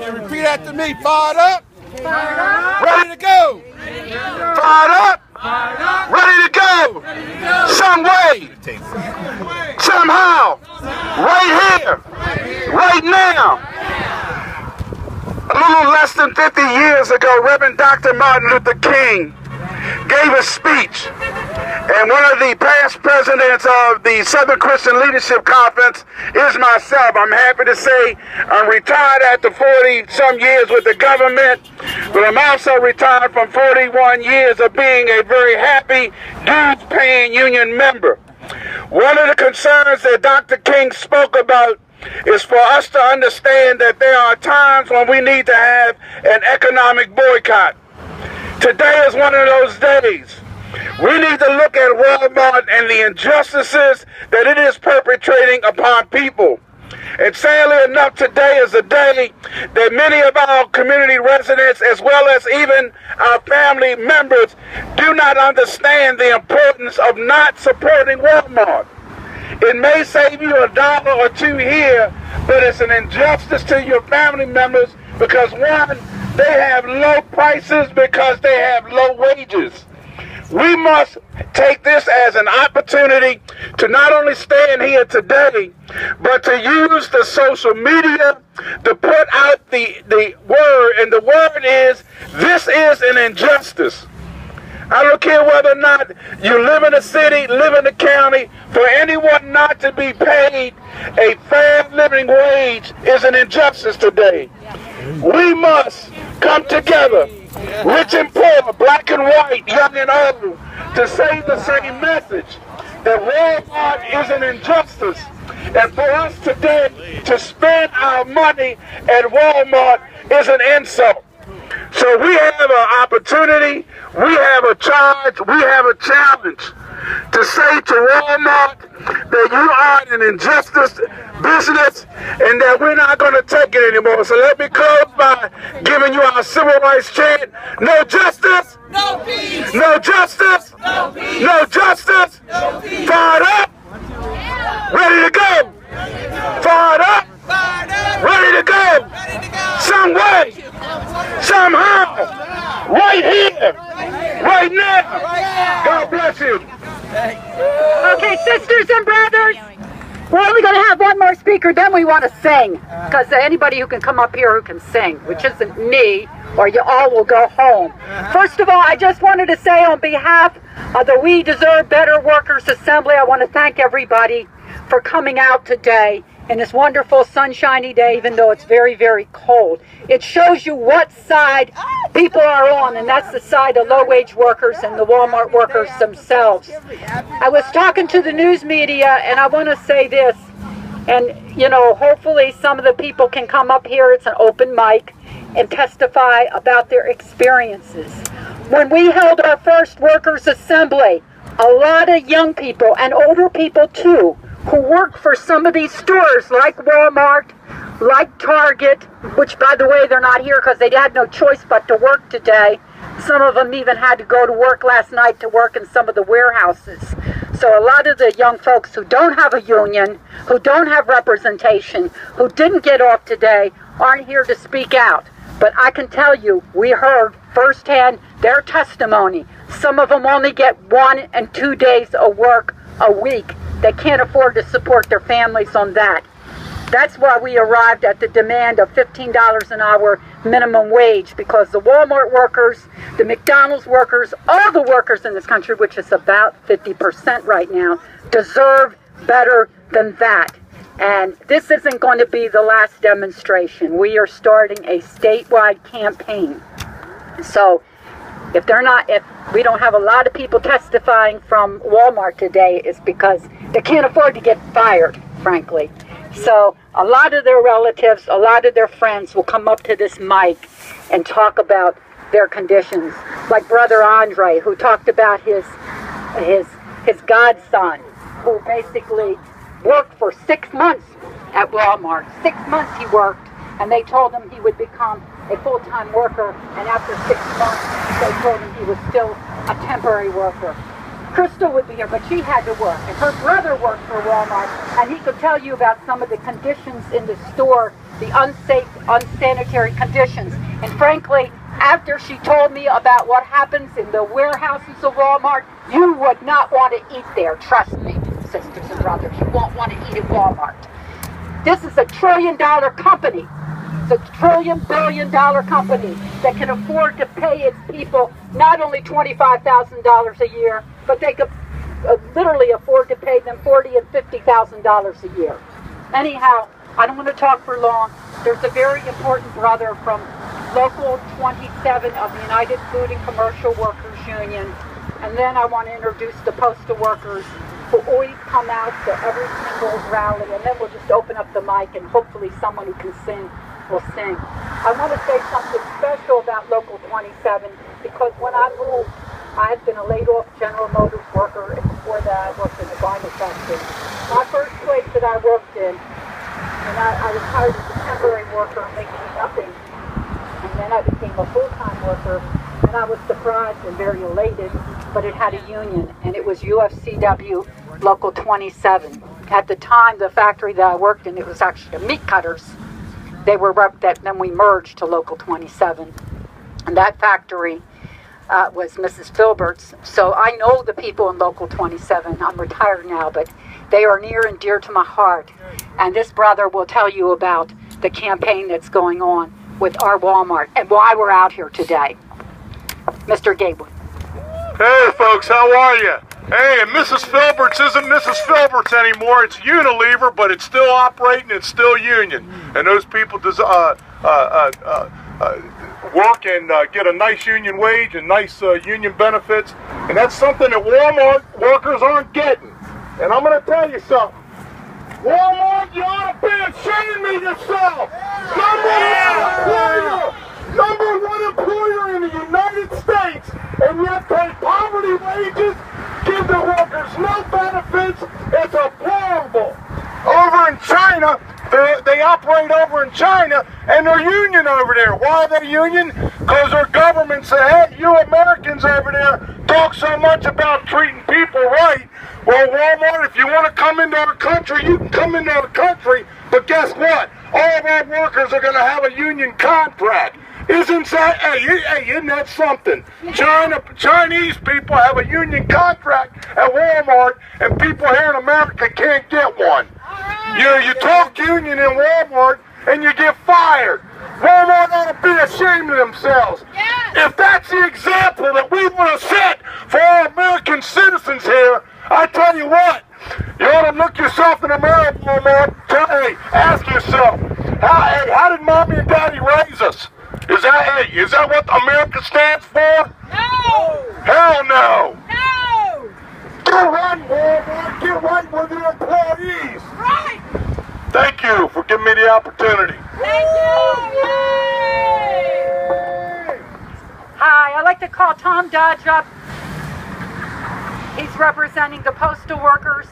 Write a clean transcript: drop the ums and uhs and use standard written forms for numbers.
Repeat after me. Fired up. Ready to go. Fired up. Ready to go. Some way. Somehow. Right here. Right now. A little less than 50 years ago, Reverend Dr. Martin Luther King gave a speech. And one of the past presidents of the Southern Christian Leadership Conference is myself. I'm happy to say I'm retired after 40-some years with the government, but I'm also retired from 41 years of being a very happy, dues-paying union member. One of the concerns that Dr. King spoke about is for us to understand that there are times when we need to have an economic boycott. Today is one of those days. We need to look at Walmart and the injustices that it is perpetrating upon people. And sadly enough, today is a day that many of our community residents, as well as even our family members, do not understand the importance of not supporting Walmart. It may save you $1 or $2 here, but it's an injustice to your family members because, one, they have low prices because they have low wages. We must take this as an opportunity to not only stand here today, but to use the social media to put out the word. And the word is, this is an injustice. I don't care whether or not you live in a city, live in a county, for anyone not to be paid a fair living wage is an injustice today. We must come together, rich and poor, black and white, young and old, to say the same message, that Walmart is an injustice. And for us today to spend our money at Walmart is an insult. So we have an opportunity, we have a charge, we have a challenge to say to Walmart that you are an injustice business and that we're not going to take it anymore. So let me close by giving you our civil rights chant. No justice, no peace. No justice, no peace. No justice, no peace. Fired up, ready to go. Fired up, ready to go. Some way, somehow, right here, right now. God bless you. Okay, sisters and brothers, we're only going to have one more speaker, then we want to sing. Because anybody who can come up here who can sing, which isn't me, or you all will go home. First of all, I just wanted to say on behalf of the We Deserve Better Workers Assembly, I want to thank everybody for coming out today in this wonderful sunshiny day, even though it's very, very cold. It shows you what side people are on, and that's the side of low-wage workers and the Walmart workers themselves. I was talking to the news media, and I want to say this, and, you know, hopefully some of the people can come up here, it's an open mic, and testify about their experiences. When we held our first workers' assembly, a lot of young people, and older people too, who work for some of these stores like Walmart, like Target, which, by the way, they're not here because they had no choice but to work today. Some of them even had to go to work last night to work in some of the warehouses. So a lot of the young folks who don't have a union, who don't have representation, who didn't get off today, aren't here to speak out. But I can tell you, we heard firsthand their testimony. Some of them only get 1 and 2 days of work a week. They can't afford to support their families on that. That's why we arrived at the demand of $15 an hour minimum wage, because the Walmart workers, the McDonald's workers, all the workers in this country, which is about 50% right now, deserve better than that. And this isn't going to be the last demonstration. We are starting a statewide campaign. So if we don't have a lot of people testifying from Walmart today, it's because they can't afford to get fired, frankly. So a lot of their relatives, a lot of their friends will come up to this mic and talk about their conditions. Like Brother Andre, who talked about his godson, who basically worked for 6 months at Walmart. 6 months he worked, and they told him he would become a full-time worker, and after 6 months, they told him he was still a temporary worker. Crystal would be here, but she had to work, and her brother worked for Walmart, and he could tell you about some of the conditions in the store the unsafe, unsanitary conditions. And frankly, after she told me about what happens in the warehouses of Walmart, you would not want to eat there. Trust me, sisters and brothers, you won't want to eat at Walmart. This is a $1 trillion company. It's a $1 billion company that can afford to pay its people not only $25,000 a year, but they could literally afford to pay them $40,000 and $50,000 a year. Anyhow, I don't want to talk for long. There's a very important brother from Local 27 of the United Food and Commercial Workers Union. And then I want to introduce the postal workers who always come out to every single rally. And then we'll just open up the mic and hopefully someone who can sing will sing. I want to say something special about Local 27 because when I moved, I had been a laid-off General Motors worker, and before that I worked in the garment factory. My first place that I worked in, and I was hired as a temporary worker making nothing. And then I became a full-time worker, and I was surprised and very elated, but it had a union, and it was UFCW Local 27. At the time, the factory that I worked in, it was actually a meat cutters. They were then we merged to Local 27, and that factory was Mrs. Filbert's. So I know the people in Local 27. I'm retired now, but they are near and dear to my heart. And this brother will tell you about the campaign that's going on with our Walmart and why we're out here today. Mr. Gatewood. Hey folks, how are you? Hey, and Mrs. Filbert's isn't Mrs. Filbert's anymore. It's Unilever, but it's still operating. It's still union, and those people work and get a nice union wage and nice union benefits, and that's something that Walmart workers aren't getting. And I'm going to tell you something. Walmart, you ought to be ashamed of yourself. Number one employer in the United States, and yet pay poverty wages, give the workers no benefits. It's abominable. Over in China, they operate over in China, and they're union over there. Why are they union? Because their government said, hey, you Americans over there talk so much about treating people right. Well, Walmart, if you want to come into our country, you can come into our country, but guess what? All of our workers are going to have a union contract. Isn't that something? Chinese people have a union contract at Walmart, and people here in America can't get one. You talk union in Walmart, and you get fired. Walmart ought to be ashamed of themselves. Yes. If that's the example that we want to set for our American citizens here, I tell you what, you ought to look yourself in the mirror, Walmart. Hey, ask yourself, how did Mommy and Daddy raise us? Is that what America stands for? No! Hell no! No! Get right, Walmart. Get right with your employees. Right! Thank you for giving me the opportunity. Thank you! Yay! Hi, I'd like to call Tom Dodge up. He's representing the postal workers.